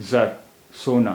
زر سونا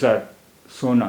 زر سونا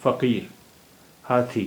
فقیر ہاتھی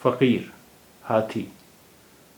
فقیر ہاتھی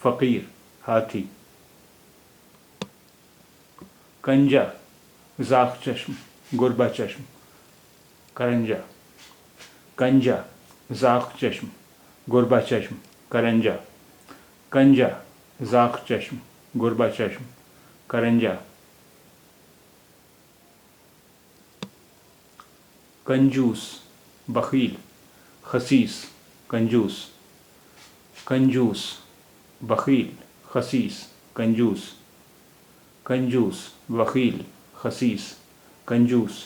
فقیر ہاتھی کنجا زاغ چشم گربا چشم کرنجا کنجا زاغ چشم گربا چشم کرنجا کنجا زاغ چشم گربا چشم کرنجا کنجوس بخیل خسیس کنجوس کنجوس بخیل خسیس کنجوس کنجوس بخیل خسیس کنجوس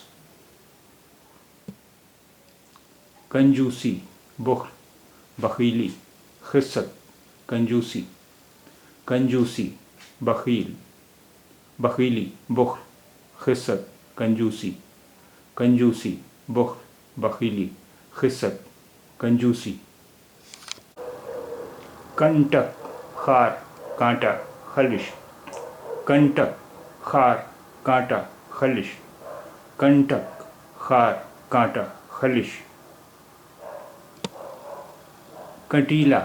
کنجوسی بخل بخیلی خست کنجوسی کنجوسی بخیل بخیلی بخل خست کنجوسی کنجوسی بخل بخیلی خست کنجوسی کنٹک خار کانٹا خلش کنٹک خار کانٹا خلش کنٹک خار کانٹا خلش کنٹیلا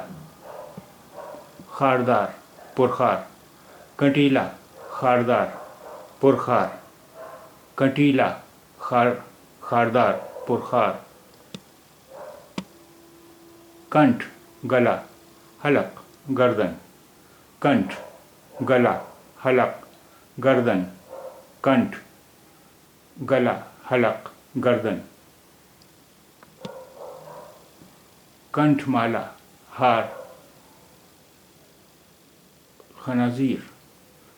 خاردار پرخار کنٹیلا خاردار پرخار کنٹیلا خاردار پرخار کنٹھ گلا حلق گردن کنٹھ گلا حلق گردن کنٹھ گلا حلق گردن کنٹھ مالا ہار خنازیر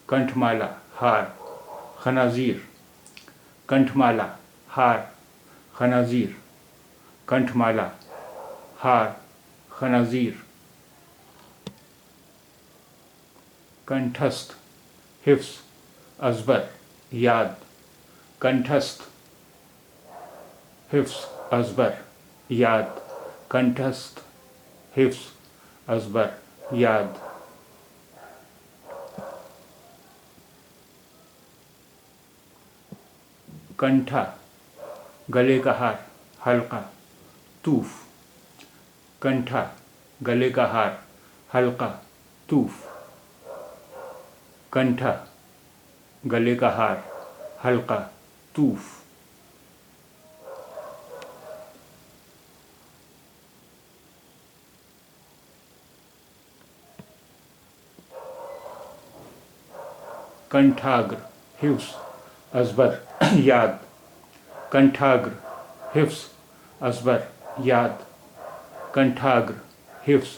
کنٹھ مالا ہار خنازیر کنٹھ مالا ہار خنازیر کنٹھ مالا ہار خنازیر کنٹھستھ حفظ ازبر یاد کنٹھستھ حفظ ازبر یاد کنٹھستھ حفظ ازبر یاد کنٹھا گلے کا ہار حلقہ توف کنٹھا گلے کا ہار حلقہ توف کنٹھا گلے کا ہار حلقہ توف کنٹھاگر حفظ ازبر یاد کنٹھاگر حفظ ازبر یاد کنٹھاگر حفظ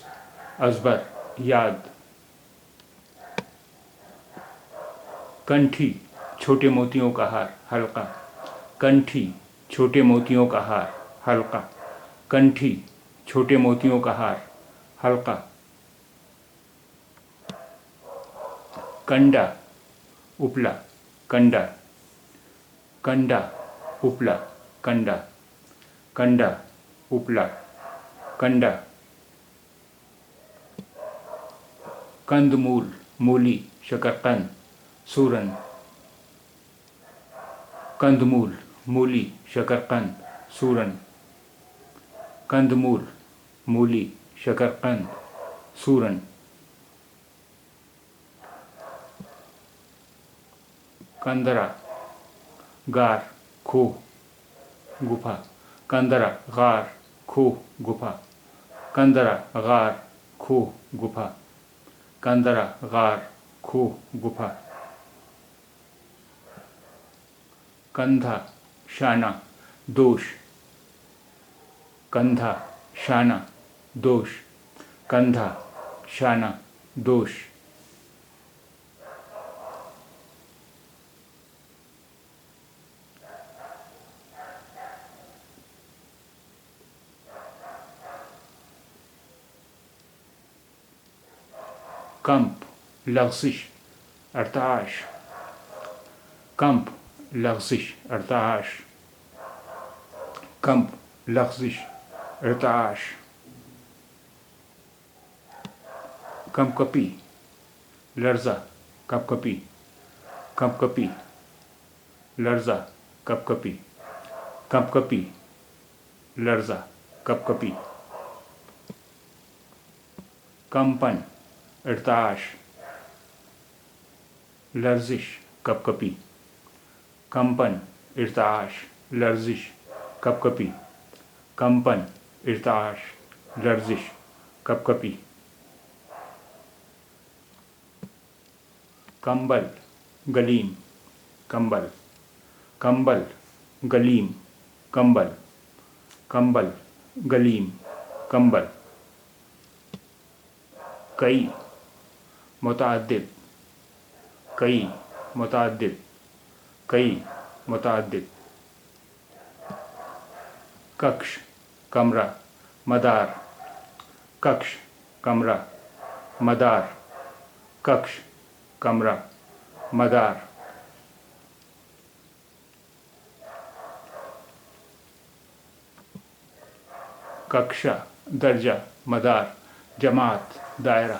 ازبر یاد کنٹھی چھوٹے موتیوں کا ہار حلقہ کنٹھی چھوٹے موتیوں کا ہار حلقہ کنٹھی چھوٹے موتیوں کا ہار حلقہ کنڈا اپلا کنڈا کنڈا اپلا کنڈا کنڈا اپلا کنڈا کند مول مولی شکرقند سورن کند مول مولی شکرقند سورن کند مول مولی شکرقند سورن کندرا غار کھوہ گپھا کندرا غار کھوہ گپھا کندرا غار کھوہ گپھا کندرا غار کھوہ گپھا کندھا شانہ دوش کندھا شانہ دوش کندھا شانہ دوش کمپ لغزش ارتعاش کمپ لغزش ارتعاش کمپ لغزش ارتعاش کپکپی لرزہ کپکپی کپکپی لرزہ کپکپی کپکپی لرزہ کپکپی کمپن ارتعاش لرزش کپکپی کمپن ارتعاش لرزش کپکپی کمپن ارتعاش لرزش کپکپی کمبل گلیم کمبل کمبل گلیم کمبل کمبل گلیم کمبل کئی متعدد کئی متعدد کئی متعدد ککش کمرہ مدار ککش کمرہ مدار ککش کمرہ مدار ککشا درجہ مدار جماعت دائرہ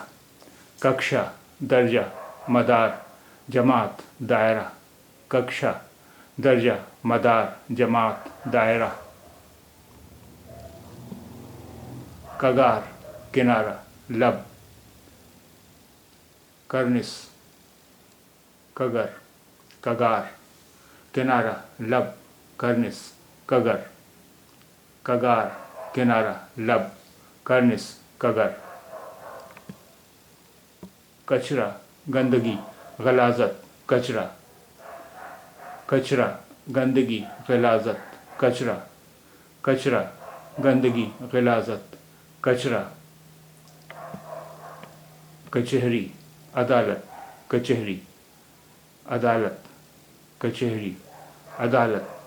ککشا درجہ مدار جماعت دائرہ ککشا درجہ مدار جماعت دائرہ کگار کنارہ لب کرنس کگر کگار کنارہ لب کرنس کگر کگار کنارہ لب کرنس کگر کچرا گندگی غلاظت کچرا کچرا گندگی غلاظت کچرا کچرا گندگی غلاظت کچرا کچہری عدالت کچہری عدالت کچہری عدالت